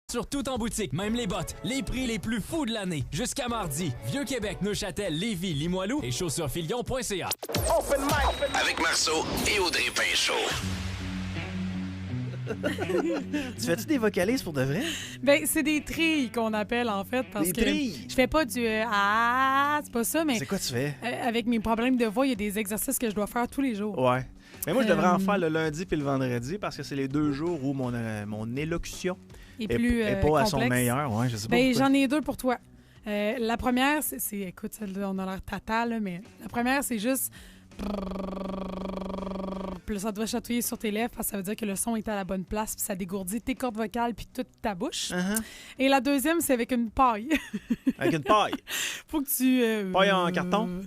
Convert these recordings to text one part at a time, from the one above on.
Sur tout en boutique, même les bottes, les prix les plus fous de l'année. Jusqu'à mardi, Vieux-Québec, Neuchâtel, Lévis, Limoilou et chaussurefilion.ca. Avec Marceau et Audrey Pinchot. Tu fais-tu des vocalises pour de vrai? Ben, c'est des trilles qu'on appelle, en fait, parce Des que trilles? je fais pas du c'est pas ça, mais C'est quoi tu fais? avec mes problèmes de voix, il y a des exercices que je dois faire tous les jours. Ouais. Mais moi, je devrais en faire le lundi puis le vendredi parce que c'est les 2 jours où mon élocution Et plus est pas à son complexe. meilleur. Ouais, je sais pas Ben, pourquoi. j'en ai 2 pour toi. La première, écoute, celle-là, on a l'air tata, là, mais la première, c'est juste... Puis là, ça doit chatouiller sur tes lèvres parce que ça veut dire que le son est à la bonne place puis ça dégourdit tes cordes vocales puis toute ta bouche. Uh-huh. Et la deuxième, c'est avec une paille. Avec une paille. Faut que tu... Paille en carton?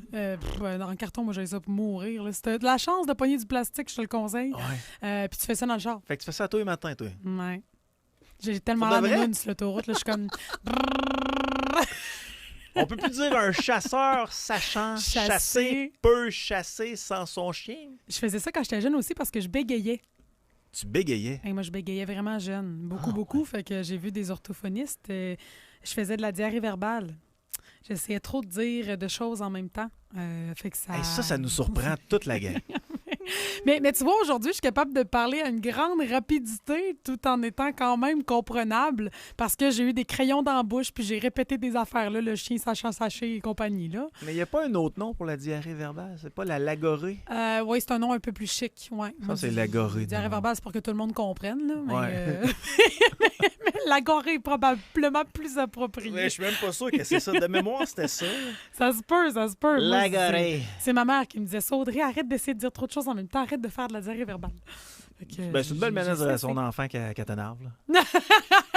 En carton, moi, j'ai ça pour mourir. Là. Si t'as de la chance de pogner du plastique, je te le conseille. Ouais. Puis tu fais ça dans le char. Fait que tu fais ça tous les matins, toi. Ouais. J'ai tellement Pour de l'air vrai? nounoun sur l'autoroute. Là, je suis comme... On peut plus dire un chasseur sachant Chasser. chasser peut chasser sans son chien. Je faisais ça quand j'étais jeune aussi parce que je bégayais. Tu bégayais. Hey, moi, je bégayais vraiment jeune. Beaucoup. Fait que j'ai vu des orthophonistes. Je faisais de la diarrhée verbale. J'essayais trop de dire de choses en même temps. Fait que ça... Hey, ça nous surprend toute la gang. Mais tu vois, aujourd'hui, je suis capable de parler à une grande rapidité tout en étant quand même comprenable parce que j'ai eu des crayons dans la bouche puis j'ai répété des affaires, là, le chien sachant sacher et compagnie. Là. Mais il n'y a pas un autre nom pour la diarrhée verbale? C'est pas la lagorée? Oui, c'est un nom un peu plus chic. Ouais. Ça, c'est l'agorée. Diarrhée verbale, c'est pour que tout le monde comprenne. Là, mais, Ouais. mais l'agorée est probablement plus appropriée. Mais je suis même pas sûr que c'est ça. De mémoire, c'était ça. Ça se peut. Moi, L'agorée. c'est ma mère qui me disait ça. Audrey, arrête d'essayer de dire trop de choses en même temps. Arrête de faire de la diarrhée verbale. Fait que, Ben, c'est une belle manière de j'ai dire à son enfant qu'elle t'énerve.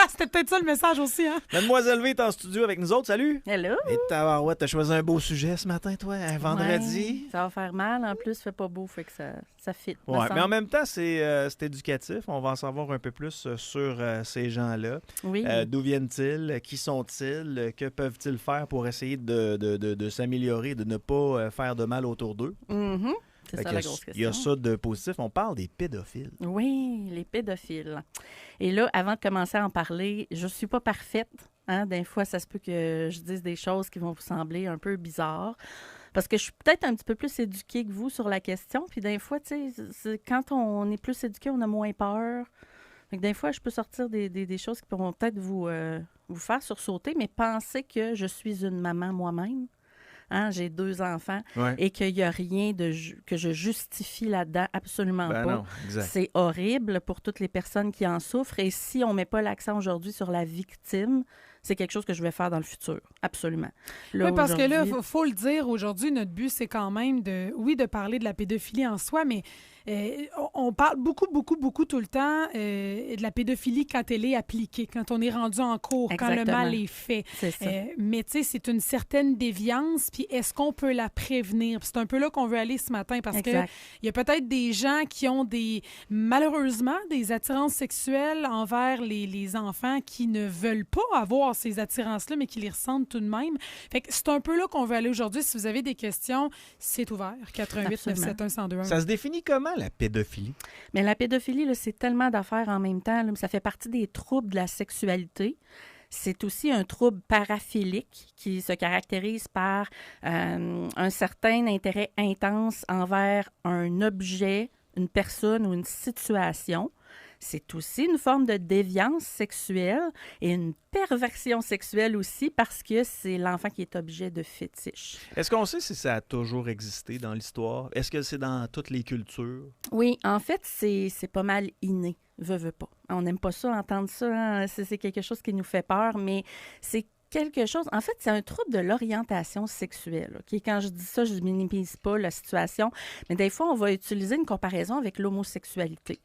C'était peut-être ça le message aussi, hein? Mademoiselle V est en studio avec nous autres. Salut! Hello! Et tabarouette, t'as choisi un beau sujet ce matin, toi, un vendredi. Ouais, ça va faire mal. En plus, il fait pas beau, fait que ça fit. me Ouais, semble. mais en même temps, c'est éducatif. On va en savoir un peu plus sur ces gens-là. Oui. D'où viennent-ils? Qui sont-ils? Que peuvent-ils faire pour essayer de s'améliorer, de ne pas faire de mal autour d'eux? Mhm. C'est Fait ça que la grosse question. Il y a ça de positif. On parle des pédophiles. Oui, les pédophiles. Et là, avant de commencer à en parler, je suis pas parfaite. Hein? Des fois, ça se peut que je dise des choses qui vont vous sembler un peu bizarres. Parce que je suis peut-être un petit peu plus éduquée que vous sur la question. Puis des fois, tu sais, quand on est plus éduqué, on a moins peur. Fait que des fois, je peux sortir des choses qui pourront peut-être vous faire sursauter, mais pensez que je suis une maman moi-même. Hein, j'ai 2 enfants Ouais. et qu'il n'y a rien que je justifie là-dedans, absolument Ben pas. non, exact. C'est horrible pour toutes les personnes qui en souffrent. Et si on ne met pas l'accent aujourd'hui sur la victime, c'est quelque chose que je vais faire dans le futur. Absolument. Là, Oui, parce que là, aujourd'hui- faut le dire, aujourd'hui, notre but, c'est quand même de parler de la pédophilie en soi, mais on parle beaucoup tout le temps de la pédophilie quand elle est appliquée, quand on est rendu en cours, quand le Exactement. mal est fait. C'est ça. Mais tu sais, c'est une certaine déviance, puis est-ce qu'on peut la prévenir? Puis c'est un peu là qu'on veut aller ce matin, parce Exact. qu'il y a peut-être des gens qui ont malheureusement, des attirances sexuelles envers les enfants qui ne veulent pas avoir ces attirances-là, mais qui les ressentent tout de même. Fait que c'est un peu là qu'on veut aller aujourd'hui. Si vous avez des questions, c'est ouvert. 88 Absolument. 971 1021. Ça se définit comment, la pédophilie? Mais la pédophilie, là, c'est tellement d'affaires en même temps. Là, ça fait partie des troubles de la sexualité. C'est aussi un trouble paraphilique qui se caractérise par un certain intérêt intense envers un objet, une personne ou une situation. C'est aussi une forme de déviance sexuelle et une perversion sexuelle aussi parce que c'est l'enfant qui est objet de fétiche. Est-ce qu'on sait si ça a toujours existé dans l'histoire? Est-ce que c'est dans toutes les cultures? Oui, en fait, c'est pas mal inné, veut pas. On n'aime pas ça, entendre ça, hein? C'est quelque chose qui nous fait peur, mais c'est quelque chose... En fait, c'est un trouble de l'orientation sexuelle. OK? Quand je dis ça, je ne minimise pas la situation, mais des fois, on va utiliser une comparaison avec l'homosexualité.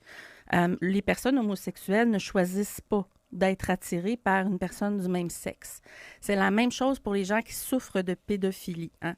Les personnes homosexuelles ne choisissent pas d'être attirées par une personne du même sexe. C'est la même chose pour les gens qui souffrent de pédophilie. Hein?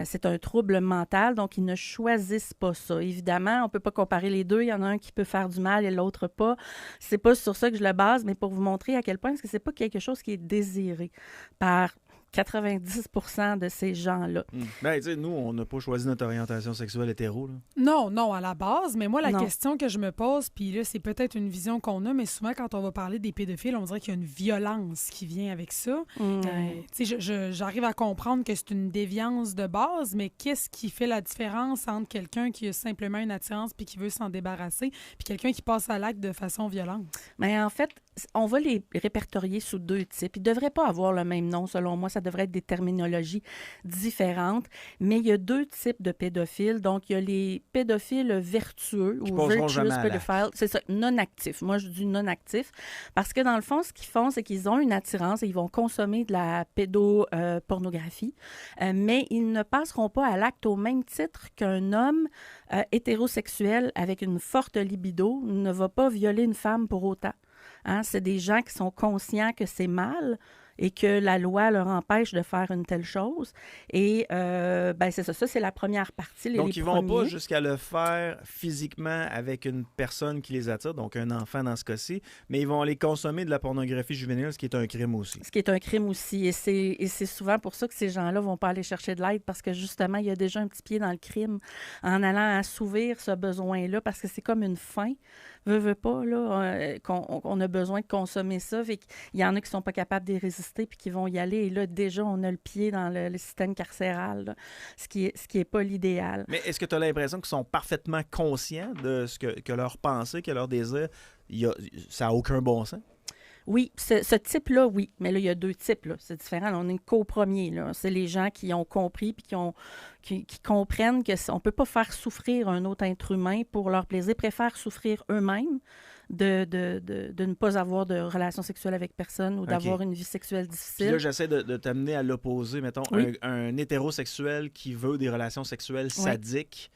C'est un trouble mental, donc ils ne choisissent pas ça. Évidemment, on ne peut pas comparer les deux. Il y en a un qui peut faire du mal et l'autre pas. C'est pas sur ça que je le base, mais pour vous montrer à quel point est-ce que c'est pas quelque chose qui est désiré par 90% de ces gens-là. Ben, tu sais, nous, on n'a pas choisi notre orientation sexuelle hétéro. Là. Non, à la base. Mais moi, la Non. question que je me pose, puis là, c'est peut-être une vision qu'on a, mais souvent, quand on va parler des pédophiles, on dirait qu'il y a une violence qui vient avec ça. Tu sais, j'arrive à comprendre que c'est une déviance de base, mais qu'est-ce qui fait la différence entre quelqu'un qui a simplement une attirance puis qui veut s'en débarrasser, puis quelqu'un qui passe à l'acte de façon violente? Mais en fait, on va les répertorier sous 2 types. Ils ne devraient pas avoir le même nom, selon moi. Ça devrait être des terminologies différentes. Mais il y a 2 types de pédophiles. Donc, il y a les pédophiles vertueux ou virtuous pedophiles. C'est ça, non-actifs. Moi, je dis non-actifs. Parce que dans le fond, ce qu'ils font, c'est qu'ils ont une attirance et ils vont consommer de la pédopornographie. Mais ils ne passeront pas à l'acte au même titre qu'un homme hétérosexuel avec une forte libido ne va pas violer une femme pour autant. Hein, c'est des gens qui sont conscients que c'est mal et que la loi leur empêche de faire une telle chose. Et c'est ça. Ça, c'est la première partie. Donc, ils ne vont pas jusqu'à le faire physiquement avec une personne qui les attire, donc un enfant dans ce cas-ci, mais ils vont aller consommer de la pornographie juvénile, ce qui est un crime aussi. Ce qui est un crime aussi. Et c'est souvent pour ça que ces gens-là ne vont pas aller chercher de l'aide, parce que justement, il y a déjà un petit pied dans le crime en allant assouvir ce besoin-là, parce que c'est comme une faim. Veut pas, là, qu'on a besoin de consommer ça. Fait qu'il y en a qui ne sont pas capables de résister puis qui vont y aller. Et là, déjà, on a le pied dans le système carcéral, là, ce qui est pas l'idéal. Mais est-ce que tu as l'impression qu'ils sont parfaitement conscients de ce que leur pensée, que leur désir, ça n'a aucun bon sens? Oui, ce type-là, oui. Mais là, il y a 2 types, là. C'est différent. Là, on est qu'au premier, là. C'est les gens qui ont compris puis qui comprennent qu'on ne peut pas faire souffrir un autre être humain pour leur plaisir, préfèrent souffrir eux-mêmes de ne pas avoir de relation sexuelle avec personne ou d'avoir une vie sexuelle difficile. Puis là, j'essaie de t'amener à l'opposé. Mettons, oui. un hétérosexuel qui veut des relations sexuelles sadiques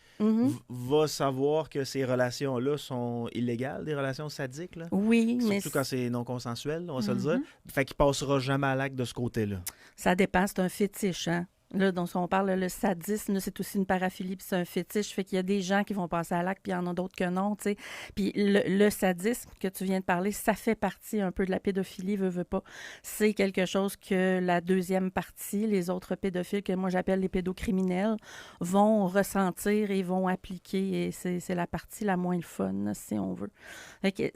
va savoir que ces relations-là sont illégales, des relations sadiques. Là. Oui, mais... Surtout quand c'est non consensuel, on va se le dire. Fait qu'il passera jamais à l'acte de ce côté-là. Ça dépend, c'est un fétiche, hein? Là, dont on parle, le sadisme, c'est aussi une paraphilie, puis c'est un fétiche. Fait qu'il y a des gens qui vont passer à l'acte, puis il y en a d'autres que non, tu sais. Puis le sadisme que tu viens de parler, ça fait partie un peu de la pédophilie, veut pas. C'est quelque chose que la deuxième partie, les autres pédophiles, que moi j'appelle les pédocriminels, vont ressentir et vont appliquer. Et c'est la partie la moins fun, si on veut. Fait que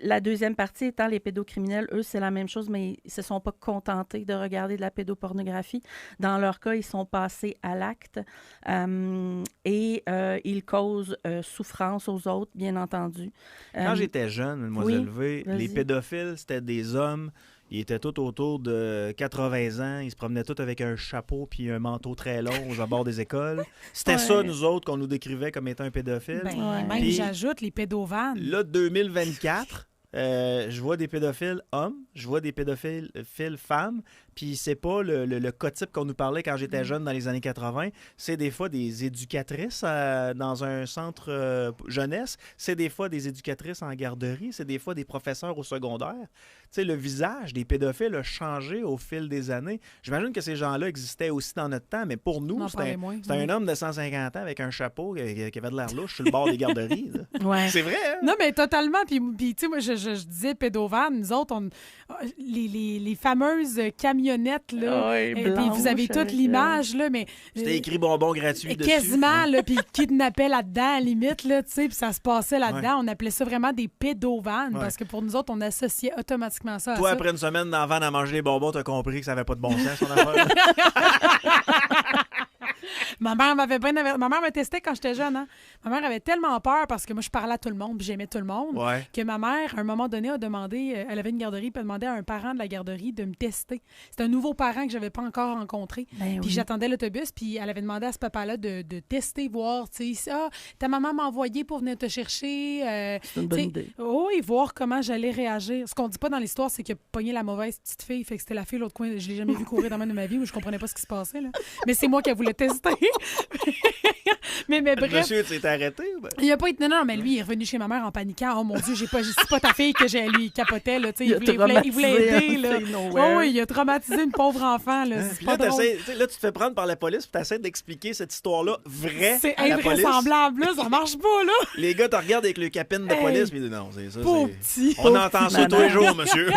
la deuxième partie étant les pédocriminels, eux, c'est la même chose, mais ils se sont pas contentés de regarder de la pédopornographie. Dans leur cas, ils sont passés à l'acte et ils causent souffrance aux autres, bien entendu. Quand j'étais jeune, Mademoiselle V, les pédophiles, c'était des hommes. Ils étaient tous autour de 80 ans. Ils se promenaient tous avec un chapeau puis un manteau très long aux abords des écoles. C'était ça, nous autres, qu'on nous décrivait comme étant un pédophile. Même, j'ajoute les pédovannes. Là, 2024... je vois des pédophiles hommes, je vois des pédophiles femmes, puis c'est pas le cas type qu'on nous parlait quand j'étais jeune dans les années 80. C'est des fois des éducatrices dans un centre jeunesse, c'est des fois des éducatrices en garderie, c'est des fois des professeurs au secondaire. Tu sais, le visage des pédophiles a changé au fil des années. J'imagine que ces gens-là existaient aussi dans notre temps, mais pour nous, c'était un homme de 150 ans avec un chapeau qui avait de l'air louche sur le bord des garderies. Ouais. C'est vrai, hein? Non, mais totalement. Puis tu sais, moi, je disais pédovannes, nous autres, les fameuses camionnettes, là, blanches, vous avez toute l'image, là, mais... C'était écrit bonbon gratuit dessus. Quasiment, là, puis kidnappaient là-dedans, à la limite, là, tu sais, puis ça se passait là-dedans. Ouais. On appelait ça vraiment des pédovannes, parce que pour nous autres, on associait automatiquement ça à Toi, ça. après une semaine dans la vanne à manger des bonbons, t'as compris que ça n'avait pas de bon sens, son affaire. Ma mère me testait quand j'étais jeune. Hein? Ma mère avait tellement peur parce que moi, je parlais à tout le monde puis j'aimais tout le monde que ma mère, à un moment donné, a demandé, elle avait une garderie, puis elle demandait à un parent de la garderie de me tester. C'était un nouveau parent que je n'avais pas encore rencontré. Puis j'attendais l'autobus, puis elle avait demandé à ce papa-là de tester, voir, tu sais, ta maman m'a envoyé pour venir te chercher. C'est une bonne idée. Et voir comment j'allais réagir. Ce qu'on dit pas dans l'histoire, c'est qu'il a pogné la mauvaise petite fille, fait que c'était la fille de l'autre coin. Je l'ai jamais vu courir dans ma vie où je comprenais pas ce qui se passait. Là. Mais c'est moi qui voulais tester. mais Le bref. monsieur, tu t'es arrêté? ou ben? Il a pas été. Non, mais lui, il est revenu chez ma mère en paniquant. Oh mon Dieu, c'est pas ta fille que j'ai lui capotait. Là, Il a il voulait aider. Là. Nowhere. Oh, oui, il a traumatisé une pauvre enfant. Là. C'est Puis pas là, drôle. là, tu te fais prendre par la police puis tu essaies d'expliquer cette histoire-là vraie C'est à la police. invraisemblable. Là, ça marche pas. Là. Les gars te regardent avec le capine de Hey. police puis ils disent non, c'est ça. Pauvre c'est- petit. On entend ça tous les maman. jours, monsieur.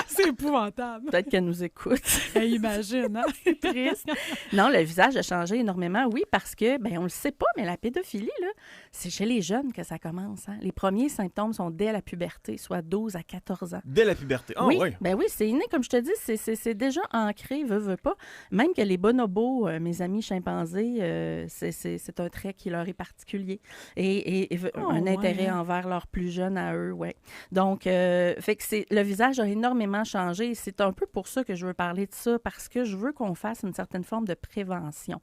C'est épouvantable. Peut-être qu'elle nous écoute. Hey, imagine. Hein? C'est triste. Non, le visage a changé énormément, oui, parce que, ben on le sait pas, mais la pédophilie, là, c'est chez les jeunes que ça commence. Hein. Les premiers symptômes sont dès la puberté, soit 12 à 14 ans. Dès la puberté. Ah oui, oui. ben oui, c'est inné, comme je te dis, c'est déjà ancré, veut pas. Même que les bonobos, mes amis chimpanzés, c'est un trait qui leur est particulier et un intérêt envers leurs plus jeunes à eux, ouais. Donc, fait que le visage a énormément changé et c'est un peu pour ça que je veux parler de ça, parce que je veux qu'on fasse une certaine forme de prévention.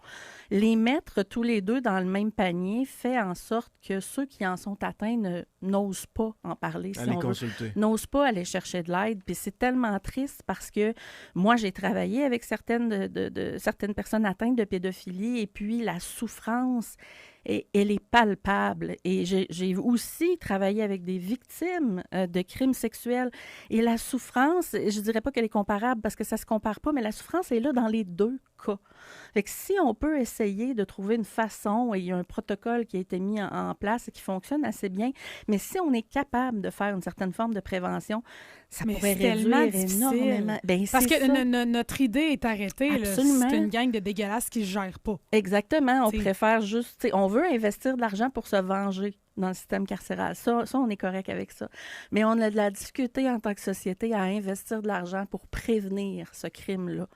Les mettre tous les deux dans le même panier fait en sorte que ceux qui en sont atteints n'osent pas en parler, si Allez on veut. consulter. N'osent pas aller chercher de l'aide. Puis c'est tellement triste parce que moi, j'ai travaillé avec certaines personnes atteintes de pédophilie et puis la souffrance, elle est palpable. Et j'ai aussi travaillé avec des victimes de crimes sexuels. Et la souffrance, je dirais pas qu'elle est comparable parce que ça se compare pas, mais la souffrance est là dans les deux cas. Fait que si on peut essayer de trouver une façon, et il y a un protocole qui a été mis en place et qui fonctionne assez bien, mais si on est capable de faire une certaine forme de prévention, ça Mais pourrait c'est tellement réduire difficile. énormément. Ben, Parce c'est que ça. notre idée est arrêtée. Là. Absolument. C'est une gang de dégueulasses qui ne gèrent pas. Exactement. On T'sais. préfère juste... on veut investir de l'argent pour se venger dans le système carcéral. Ça, on est correct avec ça. Mais on a de la difficulté en tant que société à investir de l'argent pour prévenir ce crime-là.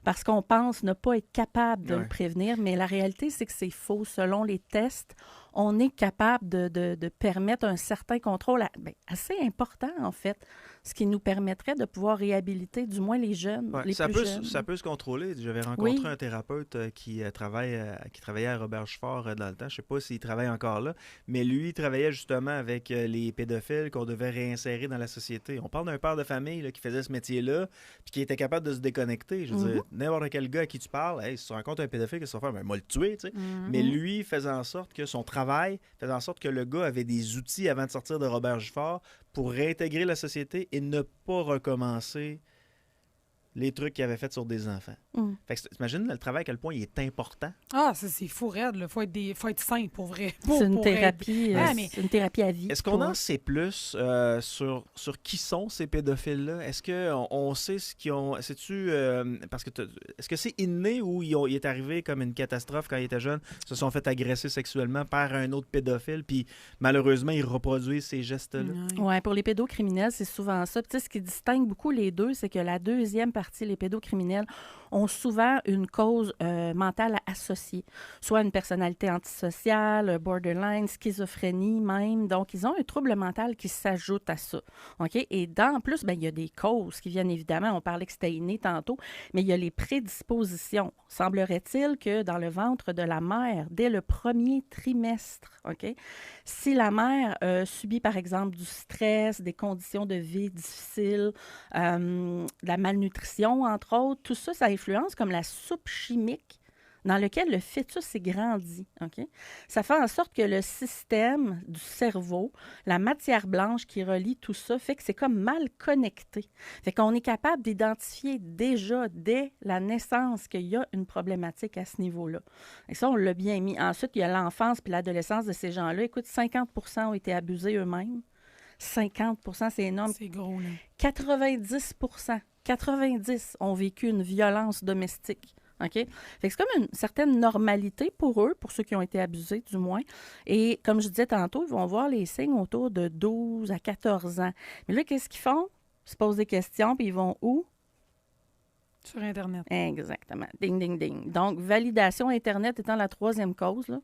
Parce qu'on pense ne pas être capable de le prévenir, mais la réalité, c'est que c'est faux. Selon les tests, on est capable de permettre un certain contrôle assez important, en fait, ce qui nous permettrait de pouvoir réhabiliter du moins les jeunes, Ouais, les ça plus peut, jeunes. ça peut se contrôler. J'avais rencontré Oui. un thérapeute qui travaillait à Robert-Fort dans le temps. Je ne sais pas s'il travaille encore là, mais lui, il travaillait justement avec les pédophiles qu'on devait réinsérer dans la société. On parle d'un père de famille là, qui faisait ce métier-là puis qui était capable de se déconnecter. Je veux dire, n'importe quel gars à qui tu parles, hey, si tu rencontres un pédophile, qu'est-ce que tu vas faire? Ben, moi, le tuer, tu sais. Mais lui faisait en sorte que son travail faisait en sorte que le gars avait des outils avant de sortir de Robert-Fort pour réintégrer la société et ne pas recommencer les trucs qu'il avait fait sur des enfants. Fait que t'imagines le travail à quel point il est important. Ah, c'est fou raide. Il faut être sain pour vrai. C'est une pour thérapie, aider. mais c'est une thérapie à vie. Est-ce qu'on en sait plus sur qui sont ces pédophiles-là? Est-ce qu'on sait ce qu'ils ont... Sais-tu... parce que est-ce que c'est inné ou il est arrivé comme une catastrophe quand ils étaient jeunes, se sont fait agresser sexuellement par un autre pédophile, puis malheureusement, ils reproduisent ces gestes-là? Oui, pour les pédocriminels, c'est souvent ça. Puis, tu sais, ce qui distingue beaucoup les deux, c'est que la deuxième partie, les pédocriminels, ont souvent une cause mentale associée, soit une personnalité antisociale, borderline, schizophrénie même. Donc, ils ont un trouble mental qui s'ajoute à ça. OK? Et en plus, il y a des causes qui viennent évidemment, on parlait que c'était inné tantôt, mais il y a les prédispositions. Semblerait-il que dans le ventre de la mère, dès le premier trimestre, OK? Si la mère subit, par exemple, du stress, des conditions de vie difficiles, de la malnutrition, entre autres, tout ça, ça influence comme la soupe chimique dans lequel le fœtus est grandi. OK? Ça fait en sorte que le système du cerveau, la matière blanche qui relie tout ça, fait que c'est comme mal connecté. Fait qu'on est capable d'identifier déjà, dès la naissance, qu'il y a une problématique à ce niveau-là. Et ça, on l'a bien mis. Ensuite, il y a l'enfance puis l'adolescence de ces gens-là. Écoute, 50% ont été abusés eux-mêmes. 50%, c'est énorme. C'est gros, là. 90% ont vécu une violence domestique. OK? Fait que c'est comme une certaine normalité pour eux, pour ceux qui ont été abusés, du moins. Et comme je disais tantôt, ils vont voir les signes autour de 12 à 14 ans. Mais là, qu'est-ce qu'ils font? Ils se posent des questions, puis ils vont où? Sur Internet. Exactement. Ding, ding, ding. Donc, validation Internet étant la troisième cause, là,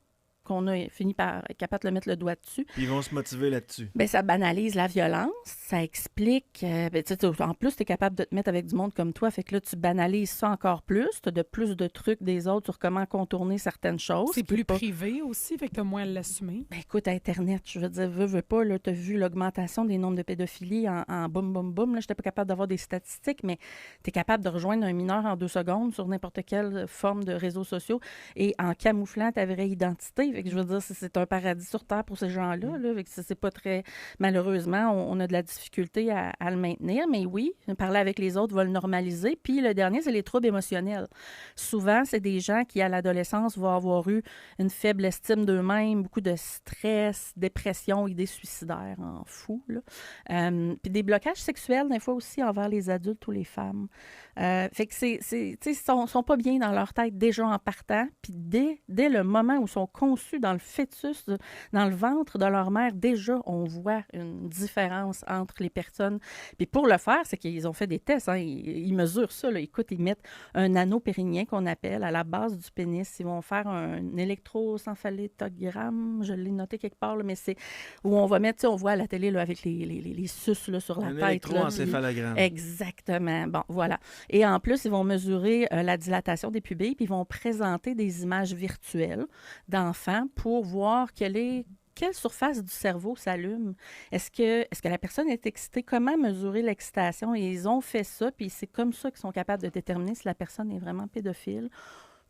qu'on a fini par être capable de le mettre le doigt dessus. Puis ils vont se motiver là-dessus. Bien, ça banalise la violence, ça explique... en plus, tu es capable de te mettre avec du monde comme toi, fait que là, tu banalises ça encore plus, tu as de plus de trucs des autres sur comment contourner certaines choses. C'est plus privé aussi, fait que tu as moins à l'assumer. Ben, écoute, Internet, je veux dire, veux pas, tu as vu l'augmentation des nombres de pédophilie en boum, boum, boum. Là, je n'étais pas capable d'avoir des statistiques, mais tu es capable de rejoindre un mineur en 2 secondes sur n'importe quelle forme de réseaux sociaux et en camouflant ta vraie identité. Fait que je veux dire, c'est un paradis sur Terre pour ces gens-là. Là, fait que c'est pas très... Malheureusement, on a de la difficulté à le maintenir, mais oui, parler avec les autres va le normaliser. Puis le dernier, c'est les troubles émotionnels. Souvent, c'est des gens qui, à l'adolescence, vont avoir eu une faible estime d'eux-mêmes, beaucoup de stress, dépression, idées suicidaires en fou. Puis des blocages sexuels, des fois aussi, envers les adultes ou les femmes. Fait que ils sont pas bien dans leur tête déjà en partant. Puis dès le moment où ils sont conçus dans le fœtus, dans le ventre de leur mère, déjà, on voit une différence entre les personnes. Puis pour le faire, c'est qu'ils ont fait des tests. Hein, ils mesurent ça. Là. Écoute, ils mettent un anneau périnien qu'on appelle à la base du pénis. Ils vont faire un électroencéphalogramme. Je l'ai noté quelque part, là, mais c'est où on va mettre, on voit à la télé là, avec les suces là, sur la tête. Un électroencéphalogramme. Exactement. Bon, voilà. Et en plus, ils vont mesurer la dilatation des pubilles, puis ils vont présenter des images virtuelles d'enfants pour voir quelle surface du cerveau s'allume. Est-ce que la personne est excitée? Comment mesurer l'excitation? Et ils ont fait ça, puis c'est comme ça qu'ils sont capables de déterminer si la personne est vraiment pédophile,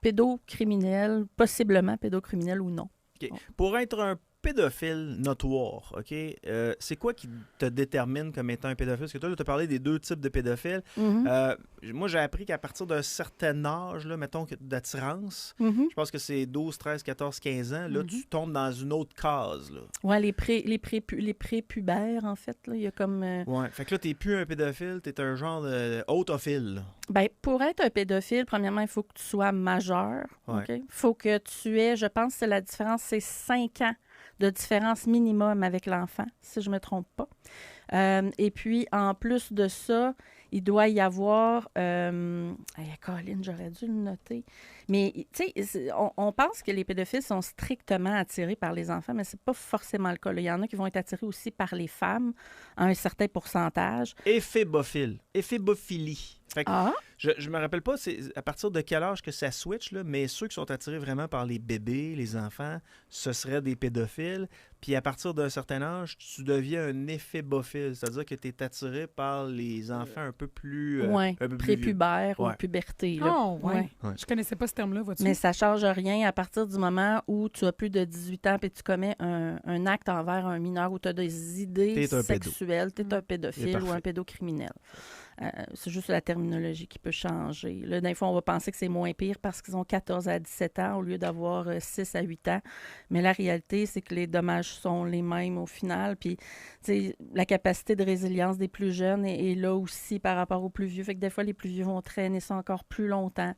pédocriminel, possiblement pédocriminel ou non. Okay. Pour être un pédophile notoire, OK? C'est quoi qui te détermine comme étant un pédophile? Parce que toi, tu as parlé des 2 types de pédophiles. Mm-hmm. Moi, j'ai appris qu'à partir d'un certain âge, là, mettons, d'attirance, je pense que c'est 12, 13, 14, 15 ans, là, tu tombes dans une autre case. Oui, les prépubères, en fait. Là, il y a comme... Ouais, fait que là, t'es plus un pédophile, t'es un genre de autophile. Bien, pour être un pédophile, premièrement, il faut que tu sois majeur. Ouais. Il faut que tu aies, je pense que la différence, c'est 5 ans de différence minimum avec l'enfant, si je ne me trompe pas. Et puis, en plus de ça, il doit y avoir... Colin, j'aurais dû le noter. Mais, tu sais, on pense que les pédophiles sont strictement attirés par les enfants, mais ce n'est pas forcément le cas. Là. Il y en a qui vont être attirés aussi par les femmes, à un certain pourcentage. Éphébophilie. Fait que je me rappelle pas c'est à partir de quel âge que ça switch, là, mais ceux qui sont attirés vraiment par les bébés, les enfants, ce seraient des pédophiles. Puis à partir d'un certain âge, tu deviens un éphébophile, c'est-à-dire que tu es attiré par les enfants un peu plus... prépubères ou puberté. Là. Oh, ouais. Je connaissais pas ce terme-là, vois-tu? Mais ça change rien à partir du moment où tu as plus de 18 ans et tu commets un acte envers un mineur où tu as des idées sexuelles. Tu es un pédophile ou un pédocriminel. C'est juste la terminologie qui peut changer. Là, des fois, on va penser que c'est moins pire parce qu'ils ont 14 à 17 ans au lieu d'avoir 6 à 8 ans. Mais la réalité, c'est que les dommages sont les mêmes au final. Puis, la capacité de résilience des plus jeunes est là aussi par rapport aux plus vieux. Fait que des fois, les plus vieux vont traîner ça encore plus longtemps.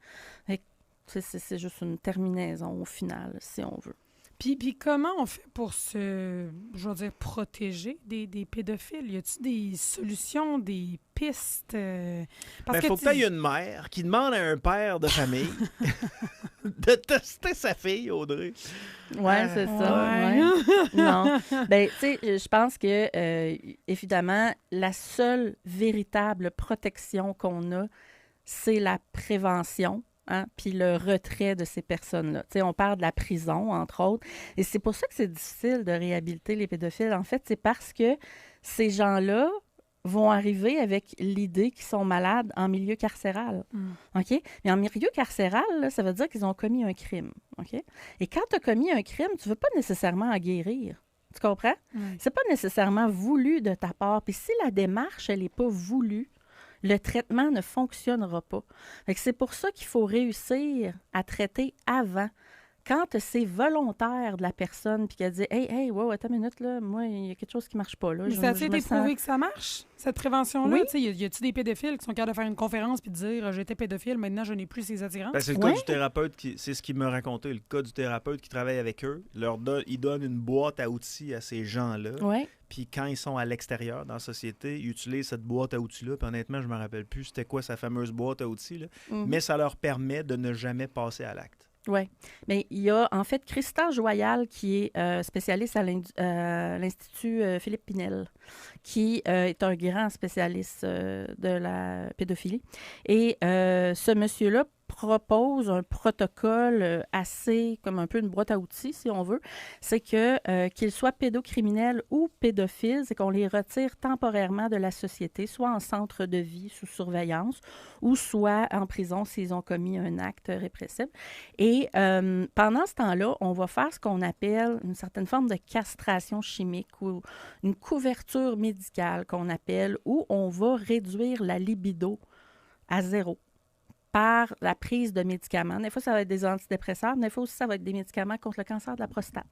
Fait que, c'est juste une terminaison au final, si on veut. Puis comment on fait pour protéger des pédophiles? Y a-t-il des solutions, des pistes? Parce que faut que tu aies une mère qui demande à un père de famille de tester sa fille, Audrey. Oui, c'est ça. Ouais. Non. Ben, tu sais, je pense que, évidemment, la seule véritable protection qu'on a, c'est la prévention. Hein, puis le retrait de ces personnes-là. Tu sais, on parle de la prison, entre autres. Et c'est pour ça que c'est difficile de réhabiliter les pédophiles. En fait, c'est parce que ces gens-là vont arriver avec l'idée qu'ils sont malades en milieu carcéral. OK? Mais en milieu carcéral, là, ça veut dire qu'ils ont commis un crime. OK? Et quand tu as commis un crime, tu ne veux pas nécessairement en guérir. Tu comprends? C'est pas nécessairement voulu de ta part. Puis si la démarche, elle n'est pas voulue, le traitement ne fonctionnera pas. C'est pour ça qu'il faut réussir à traiter avant. Quand c'est volontaire de la personne puis qu'elle dit « Hey, wow, attends une minute, là, moi, il y a quelque chose qui ne marche pas. » Mais ça a été prouvé que ça marche, cette prévention-là? Oui. Y a-t-il des pédophiles qui sont capables de faire une conférence puis de dire « J'étais pédophile, maintenant je n'ai plus ces attirances? » C'est le cas du thérapeute, c'est ce qu'il m'a raconté, le cas du thérapeute qui travaille avec eux. Il donne une boîte à outils à ces gens-là. Oui. Puis quand ils sont à l'extérieur, dans la société, ils utilisent cette boîte à outils-là. Puis honnêtement, je ne me rappelle plus c'était quoi sa fameuse boîte à outils. Là. Mais ça leur permet de ne jamais passer à l'acte. Oui. Mais il y a en fait Christian Joyal qui est spécialiste à l'Institut Philippe Pinel, qui est un grand spécialiste de la pédophilie. Et ce monsieur-là propose un protocole assez comme un peu une boîte à outils, si on veut. C'est que qu'ils soient pédocriminels ou pédophiles, c'est qu'on les retire temporairement de la société, soit en centre de vie sous surveillance ou soit en prison s'ils ont commis un acte répressif. Et pendant ce temps-là, on va faire ce qu'on appelle une certaine forme de castration chimique ou une couverture médicale qu'on appelle, où on va réduire la libido à 0 par la prise de médicaments. Des fois, ça va être des antidépresseurs, mais des fois aussi, ça va être des médicaments contre le cancer de la prostate.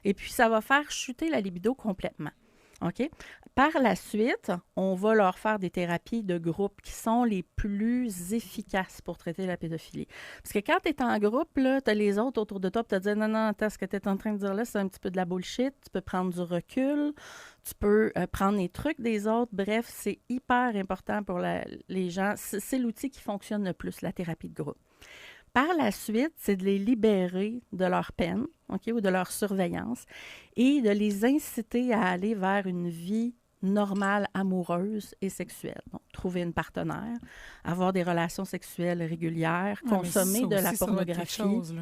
Et puis, ça va faire chuter la libido complètement. OK? Par la suite, on va leur faire des thérapies de groupe qui sont les plus efficaces pour traiter la pédophilie. Parce que quand tu es en groupe, tu as les autres autour de toi, puis tu te dis non, attends, ce que tu es en train de dire là, c'est un petit peu de la bullshit. Tu peux prendre du recul, tu peux prendre les trucs des autres. Bref, c'est hyper important pour les gens. C'est l'outil qui fonctionne le plus, la thérapie de groupe. Par la suite, c'est de les libérer de leur peine, OK, ou de leur surveillance et de les inciter à aller vers une vie normale, amoureuse et sexuelle. Donc, trouver une partenaire, avoir des relations sexuelles régulières, consommer de la pornographie. Chose,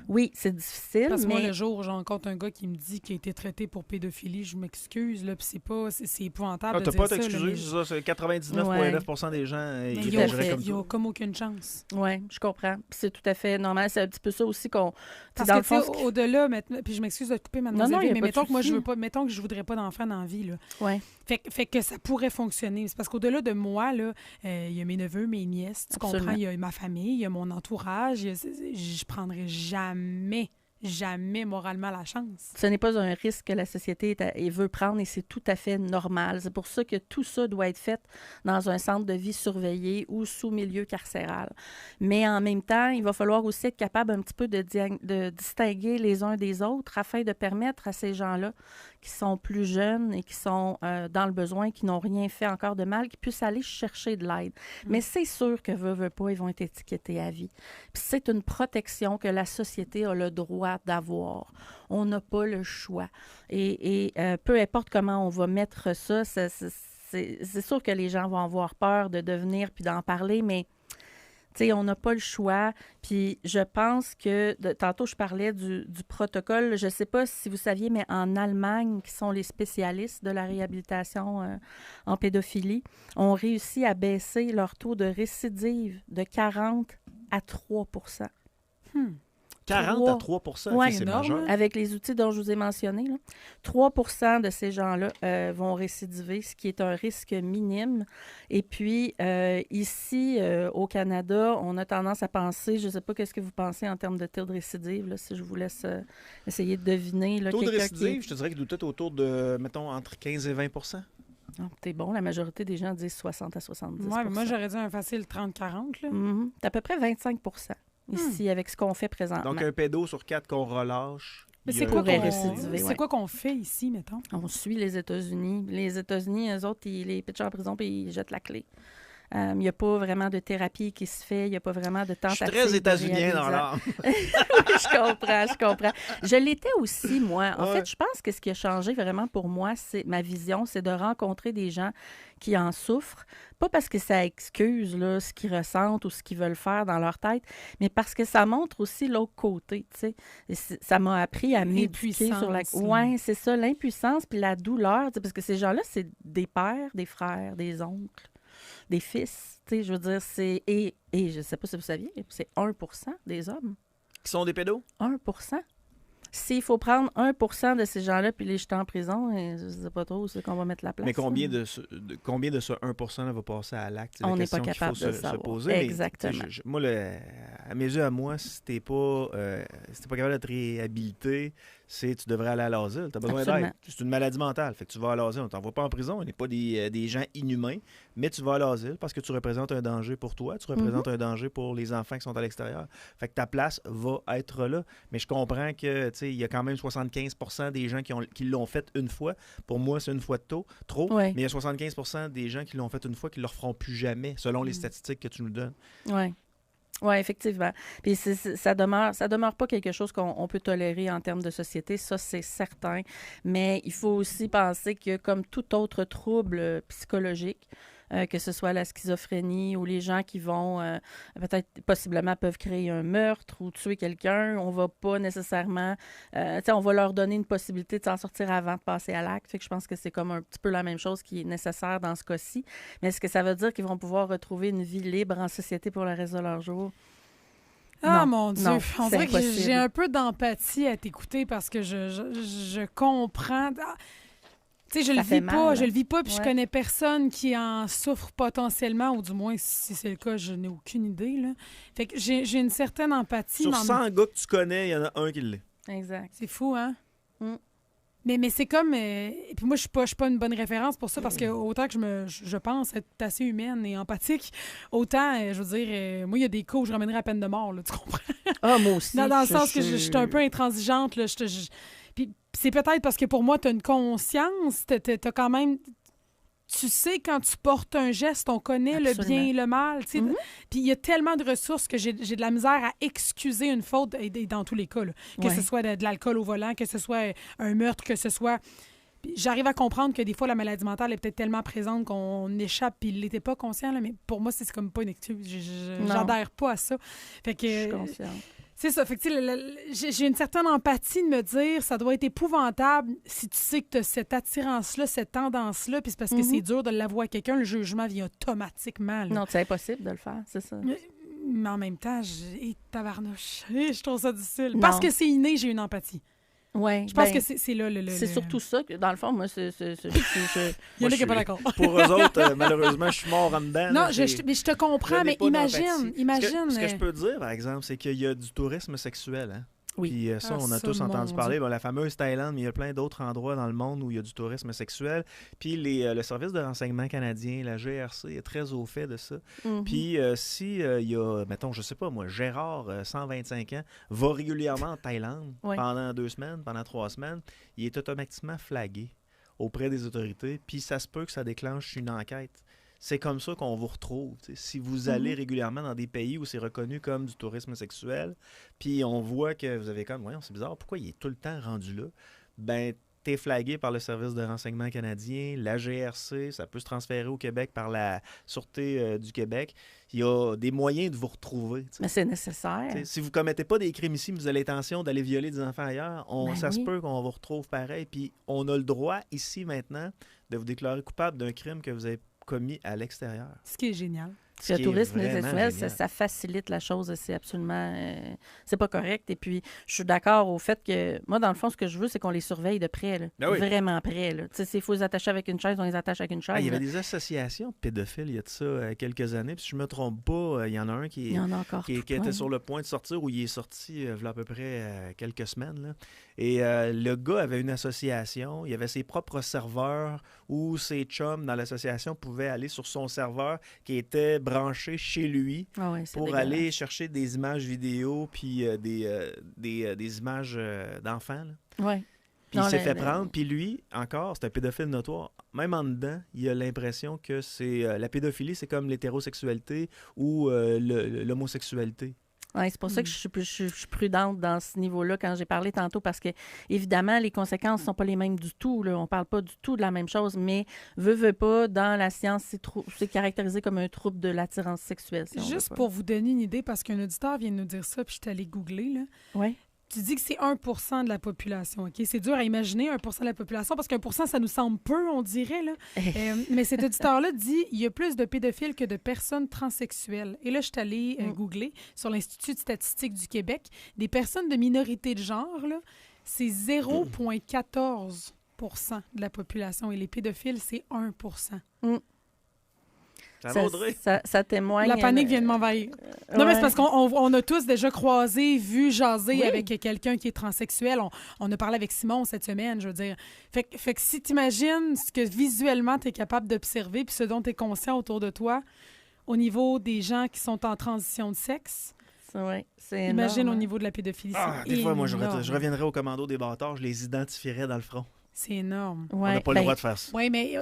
oui, c'est difficile, parce que mais... moi, le jour où j'en rencontre un gars qui me dit qu'il a été traité pour pédophilie, je m'excuse, là, puis c'est épouvantable de t'as dire pas à ça. t'excuser, c'est ça, c'est 99,9% des gens Mais qui il réagiraient comme ça. n'y a comme aucune chance. Oui, je comprends. Puis c'est tout à fait normal. C'est un petit peu ça aussi qu'on... Parce dans que, le fond, tu sais, au-delà, puis je m'excuse de te couper, mademoiselle, mais mettons que moi, mettons que je voudrais pas d'enfant dans la vie, là. Ouais. Fait que ça pourrait fonctionner. C'est parce qu'au-delà de moi, là, il y a mes neveux, mes nièces, tu comprends, il y a ma famille, il y a mon entourage. Je prendrais jamais moralement la chance. Ce n'est pas un risque que la société veut prendre et c'est tout à fait normal. C'est pour ça que tout ça doit être fait dans un centre de vie surveillé ou sous milieu carcéral. Mais en même temps, il va falloir aussi être capable un petit peu de distinguer les uns des autres afin de permettre à ces gens-là qui sont plus jeunes et qui sont dans le besoin, qui n'ont rien fait encore de mal, qui puissent aller chercher de l'aide. Mais c'est sûr que veut pas, ils vont être étiquetés à vie. Puis c'est une protection que la société a le droit d'avoir. On n'a pas le choix. Et peu importe comment on va mettre ça, c'est sûr que les gens vont avoir peur de devenir puis d'en parler, mais tu sais, on n'a pas le choix. Puis je pense que, tantôt je parlais du protocole, je ne sais pas si vous saviez, mais en Allemagne, qui sont les spécialistes de la réhabilitation en pédophilie, ont réussi à baisser leur taux de récidive de 40 à 3 40 à 3 ouais, c'est majeur. Avec les outils dont je vous ai mentionnés, là, 3 de ces gens-là vont récidiver, ce qui est un risque minime. Et puis, ici, au Canada, on a tendance à penser, je ne sais pas qu'est-ce que vous pensez en termes de taux de récidive, là, si je vous laisse essayer de deviner. Le taux de récidive, je te dirais qu'il doit être autour de, mettons, entre 15 et 20 Oh, t'es bon, la majorité des gens disent 60 à 70 Oui, mais moi, j'aurais dit un facile 30-40. C'est à peu près 25 ici, avec ce qu'on fait présentement. Donc, un pédo sur 4 qu'on relâche. Mais c'est quoi qu'on fait ici, mettons? On suit les États-Unis. Les États-Unis, eux autres, ils les pitchent en prison et ils jettent la clé. Il n'y a pas vraiment de thérapie qui se fait. Il n'y a pas vraiment de tentative. Je suis très états-unien dans l'âme. Oui, je comprends. Je l'étais aussi, moi. En fait, je pense que ce qui a changé vraiment pour moi, c'est ma vision, c'est de rencontrer des gens qui en souffrent. Pas parce que ça excuse là, ce qu'ils ressentent ou ce qu'ils veulent faire dans leur tête, mais parce que ça montre aussi l'autre côté. Tu sais. Ça m'a appris à m'éduquer sur la... Oui, c'est ça, l'impuissance puis la douleur. Parce que ces gens-là, c'est des pères, des frères, des oncles, des fils, tu sais, je veux dire, c'est... Et je ne sais pas si vous saviez, c'est 1 des hommes. Qui sont des pédos? 1 S'il faut prendre 1 de ces gens-là puis les jeter en prison, je ne sais pas trop où c'est qu'on va mettre la place. Mais combien de ce 1% va passer à l'acte? On n'est pas capable de se poser. Exactement. Moi, à mes yeux, si tu n'es pas capable d'être réhabilité, tu devrais aller à l'asile. Tu as besoin d'aide. C'est une maladie mentale. Fait que tu vas à l'asile. On ne t'envoie pas en prison. On n'est pas des gens inhumains, mais tu vas à l'asile parce que tu représentes un danger pour toi. Tu représentes un danger pour les enfants qui sont à l'extérieur. Fait que ta place va être là. Mais je comprends que il y a quand même 75% des gens qui l'ont fait une fois. Pour moi, c'est une fois de trop. Oui. Mais il y a 75% des gens qui l'ont fait une fois qui ne le referont plus jamais, selon les statistiques que tu nous donnes. Oui. Oui, effectivement. Puis ça demeure pas quelque chose qu'on peut tolérer en termes de société, ça c'est certain. Mais il faut aussi penser que comme tout autre trouble psychologique, que ce soit la schizophrénie ou les gens qui vont, peut-être, possiblement, peuvent créer un meurtre ou tuer quelqu'un, on va pas nécessairement, on va leur donner une possibilité de s'en sortir avant de passer à l'acte. Fait que je pense que c'est comme un petit peu la même chose qui est nécessaire dans ce cas-ci. Mais est-ce que ça veut dire qu'ils vont pouvoir retrouver une vie libre en société pour le reste de leur jour? Ah, Non, mon Dieu! non, On c'est dirait que impossible. j'ai un peu d'empathie à t'écouter parce que je comprends. Ah, tu sais, je Ça le fait vis mal, pas, hein? je le vis pas, puis je Ouais. connais personne qui en souffre potentiellement, ou du moins, si c'est le cas, je n'ai aucune idée, là. Fait que j'ai une certaine empathie. Sur mais en 100 gars que tu connais, il y en a un qui l'est. Exact. C'est fou, hein? Mm. Mais c'est comme... et puis moi, je suis pas une bonne référence pour ça, parce que autant que je pense être assez humaine et empathique, autant, je veux dire, moi, il y a des cas où je ramènerais à peine de mort, là, tu comprends? Ah, moi aussi. Dans le sens que je suis un peu intransigeante, là. Puis c'est peut-être parce que pour moi, tu as une conscience, t'as quand même... Tu sais, quand tu portes un geste, on connaît le Absolument. bien et le mal. Tu sais. Mhm. Puis il y a tellement de ressources que j'ai de la misère à excuser une faute, et dans tous les cas. Là. Que Ouais. ce soit de l'alcool au volant, que ce soit un meurtre, que ce soit... Puis j'arrive à comprendre que des fois, la maladie mentale est peut-être tellement présente qu'on échappe puis il n'était pas conscient. Là, mais pour moi, c'est comme pas une excuse. Non. J'adhère pas à ça. Fait que... Je suis consciente. C'est ça. Fait que, tu sais, j'ai une certaine empathie de me dire ça doit être épouvantable si tu sais que tu as cette attirance-là, cette tendance-là, puis c'est parce que c'est dur de l'avouer à quelqu'un, le jugement vient automatiquement. Là. Non, c'est impossible de le faire, c'est ça. Mais en même temps, tabarnouche, je trouve ça difficile. Parce Non. que c'est inné, j'ai une empathie. Ouais, Je pense ben, que c'est là le... c'est surtout ça que, dans le fond, moi, Il y en a qui sont pas d'accord. Pour eux autres, malheureusement, je suis mort en dedans. Non, là, mais je te comprends, je n'ai mais pas d'empathie. imagine. Ce que je peux dire, par exemple, c'est qu'il y a du tourisme sexuel. Hein? Oui. Puis ça, Ah, on a ça, tous entendu mon parler. Dieu. Bon, la fameuse Thaïlande, mais il y a plein d'autres endroits dans le monde où il y a du tourisme sexuel. Puis le service de renseignement canadien, la GRC, est très au fait de ça. Mhm. Puis si il y a, mettons, je sais pas moi, Gérard, 125 ans, va régulièrement en Thaïlande Oui. pendant 2 semaines, pendant 3 semaines, il est automatiquement flagué auprès des autorités. Puis ça se peut que ça déclenche une enquête. C'est comme ça qu'on vous retrouve. T'sais. Si vous allez régulièrement dans des pays où c'est reconnu comme du tourisme sexuel, puis on voit que vous avez comme, voyons, c'est bizarre, pourquoi il est tout le temps rendu là? Ben, t'es flagué par le service de renseignement canadien, la GRC, ça peut se transférer au Québec par la Sûreté du Québec. Il y a des moyens de vous retrouver. T'sais. Mais c'est nécessaire. T'sais, si vous ne commettez pas des crimes ici, mais vous avez l'intention d'aller violer des enfants ailleurs, Ben ça se oui. peut qu'on vous retrouve pareil. Puis on a le droit ici maintenant de vous déclarer coupable d'un crime que vous avez commis à l'extérieur. Ce qui est génial. Ce Le qui est tourisme vraiment sexuel, génial. ça facilite la chose et c'est absolument... c'est pas correct. Et puis, je suis d'accord au fait que... Moi, dans le fond, ce que je veux, c'est qu'on les surveille de près. Là. Ah oui. Vraiment près. Là. Tu sais, s'il faut les attacher avec une chaise, on les attache avec une chaise. Ah, il y avait là. des associations de pédophiles il y a de ça quelques années. Puis si je me trompe pas, il y en a un qui, Il y en a encore. qui tout était plein. sur le point de sortir, ou il est sorti il y a à peu près quelques semaines. Là. Et le gars avait une association, il avait ses propres serveurs où ses chums dans l'association pouvaient aller sur son serveur qui était branché chez lui Ah ouais, c'est pour dégueulasse. aller chercher des images vidéo puis des images d'enfants. Là. Ouais. Puis Non, il s'est le- fait le- prendre. Puis lui, encore, c'est un pédophile notoire. Même en dedans, il a l'impression que c'est la pédophilie, c'est comme l'hétérosexualité ou l'homosexualité. Ouais, c'est pour ça que je suis prudente dans ce niveau-là quand j'ai parlé tantôt parce que, évidemment, les conséquences ne sont pas les mêmes du tout. Là. On ne parle pas du tout de la même chose, mais veut pas, dans la science, c'est caractérisé comme un trouble de l'attirance sexuelle. Si on Juste veut pour vous donner une idée, parce qu'un auditeur vient de nous dire ça, puis je suis allée googler, là. Oui. Tu dis que c'est 1 % de la population, OK? C'est dur à imaginer, 1 % de la population, parce qu'1 %, ça nous semble peu, on dirait, là. Mais cet auditeur-là dit il y a plus de pédophiles que de personnes transsexuelles. Et là, je suis allée googler sur l'Institut de statistique du Québec. Des personnes de minorité de genre, là, c'est 0,14 % de la population. Et les pédophiles, c'est 1 %. Ça va, Audrey? Ça témoigne... La panique vient de m'envahir. Non, mais c'est parce qu'on a tous déjà croisé, vu, jasé Oui. avec quelqu'un qui est transsexuel. On a parlé avec Simon cette semaine, je veux dire. Fait que si t'imagines ce que visuellement tu es capable d'observer puis ce dont tu es conscient autour de toi au niveau des gens qui sont en transition de sexe, Oui, c'est imagine énorme, au hein. niveau de la pédophilie. Ah, c'est des fois, moi, énorme. je reviendrais au commando des bâtards, je les identifierais dans le front. C'est énorme. On n'a pas le droit de faire ça. Oui, mais...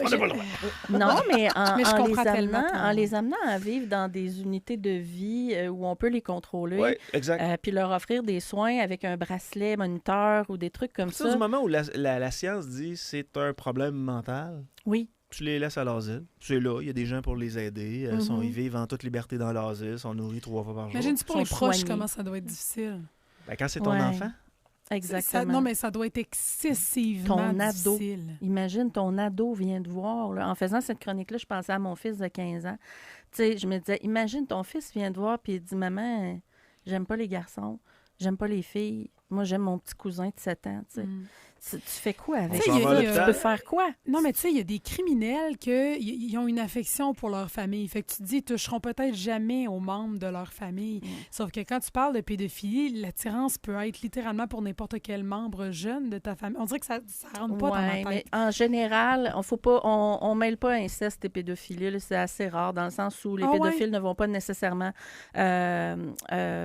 Non, mais Mais je comprends tellement en les amenant à vivre dans des unités de vie où on peut les contrôler, Oui, exact. puis leur offrir des soins avec un bracelet moniteur ou des trucs comme ça. Du moment où la science dit c'est un problème mental, Oui. tu les laisses à l'asile. C'est là, il y a des gens pour les aider. Ils vivent en toute liberté dans l'asile, sont nourris 3 fois par jour. Imagine-tu pour Sont les proches soignés. comment ça doit être difficile. Ben, quand c'est ton Ouais. enfant, Exactement. Non, mais ça doit être excessivement Ton ado. difficile. Imagine, ton ado vient te voir. Là. En faisant cette chronique-là, je pensais à mon fils de 15 ans. Tu sais, je me disais, imagine, ton fils vient te voir puis il dit, maman, j'aime pas les garçons, j'aime pas les filles. Moi, j'aime mon petit cousin de 7 ans. Tu sais. Tu fais quoi avec Tu sais, ça? il y a- Tu peux faire quoi? Non, mais tu sais, il y a des criminels qui ont une affection pour leur famille. Fait que tu te dis, ils toucheront peut-être jamais aux membres de leur famille. Sauf que quand tu parles de pédophilie, l'attirance peut être littéralement pour n'importe quel membre jeune de ta famille. On dirait que ça rentre pas dans ma Ouais, mais tête. en général, on mêle pas inceste et pédophilie. Là, c'est assez rare dans le sens où les Ah ouais? pédophiles ne vont pas nécessairement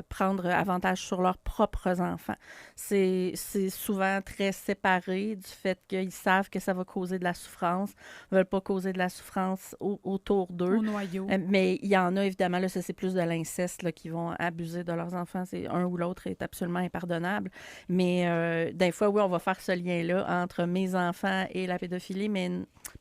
prendre avantage sur leurs propres enfants. C'est souvent très séparé du fait qu'ils savent que ça va causer de la souffrance, ne veulent pas causer de la souffrance autour d'eux. Au noyau. Mais il y en a, évidemment, là, ça, c'est plus de l'inceste là, qui vont abuser de leurs enfants. C'est un ou l'autre est absolument impardonnable. Mais des fois, oui, on va faire ce lien-là entre mes enfants et la pédophilie, mais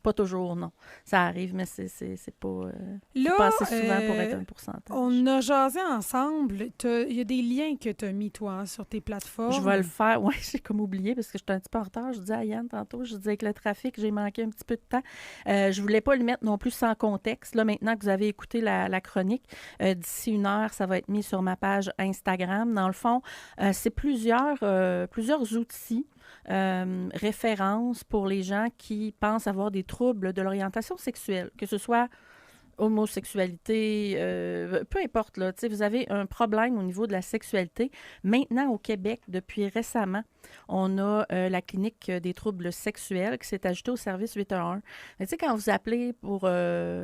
pas toujours, non. Ça arrive, mais c'est pas... Là, pas assez souvent pour être un pourcentage. on a jasé ensemble. Il y a des liens que tu as mis, toi, hein, sur tes plateformes. Je vais le faire. Oui, j'ai comme oublié parce que j'étais un petit peu en retard. Je disais à Yann tantôt, je disais avec le trafic, j'ai manqué un petit peu de temps. Je voulais pas le mettre non plus sans contexte. Là, maintenant que vous avez écouté la chronique, d'ici 1 heure, ça va être mis sur ma page Instagram. Dans le fond, c'est plusieurs outils, références pour les gens qui pensent avoir des troubles de l'orientation sexuelle, que ce soit homosexualité, peu importe, là, vous avez un problème au niveau de la sexualité. Maintenant, au Québec, depuis récemment, on a la clinique des troubles sexuels qui s'est ajoutée au service 811. Mais quand vous appelez pour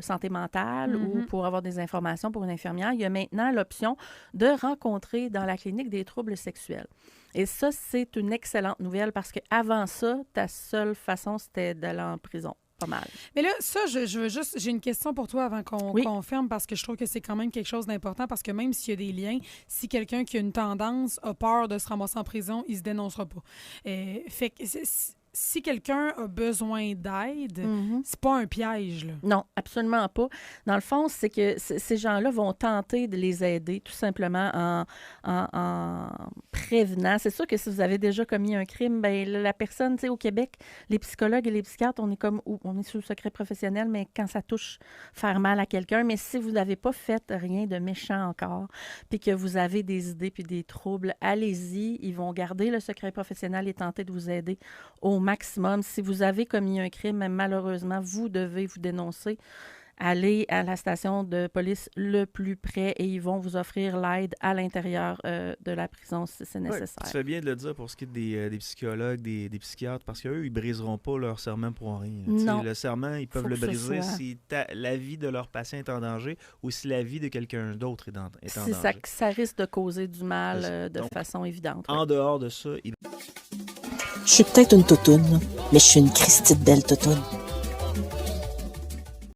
santé mentale ou pour avoir des informations pour une infirmière, il y a maintenant l'option de rencontrer dans la clinique des troubles sexuels. Et ça, c'est une excellente nouvelle parce qu'avant ça, ta seule façon, c'était d'aller en prison. Pas mal. Mais là, ça, j'ai une question pour toi avant qu'on confirme parce que je trouve que c'est quand même quelque chose d'important parce que même s'il y a des liens, si quelqu'un qui a une tendance a peur de se ramasser en prison, il se dénoncera pas. Fait que si quelqu'un a besoin d'aide, c'est pas un piège, là. Non, absolument pas. Dans le fond, c'est que ces gens-là vont tenter de les aider tout simplement en prévenant. C'est sûr que si vous avez déjà commis un crime, ben la personne, tu sais, au Québec, les psychologues et les psychiatres, on est sous le secret professionnel, mais quand ça touche faire mal à quelqu'un, mais si vous n'avez pas fait rien de méchant encore, puis que vous avez des idées puis des troubles, allez-y, ils vont garder le secret professionnel et tenter de vous aider au maximum. Si vous avez commis un crime, malheureusement, vous devez vous dénoncer. Allez à la station de police le plus près et ils vont vous offrir l'aide à l'intérieur de la prison si c'est nécessaire. Tu fais bien de le dire pour ce qui est des psychologues, des psychiatres, parce qu'eux, ils ne briseront pas leur serment pour rien. Non. Le serment, ils peuvent Faut le que ce briser soit... si la vie de leur patient est en danger ou si la vie de quelqu'un d'autre est en si danger. Ça risque de causer du mal de Donc, façon évidente. En dehors de ça, Je suis peut-être une toutoune, mais je suis une Christie de belle toutoune.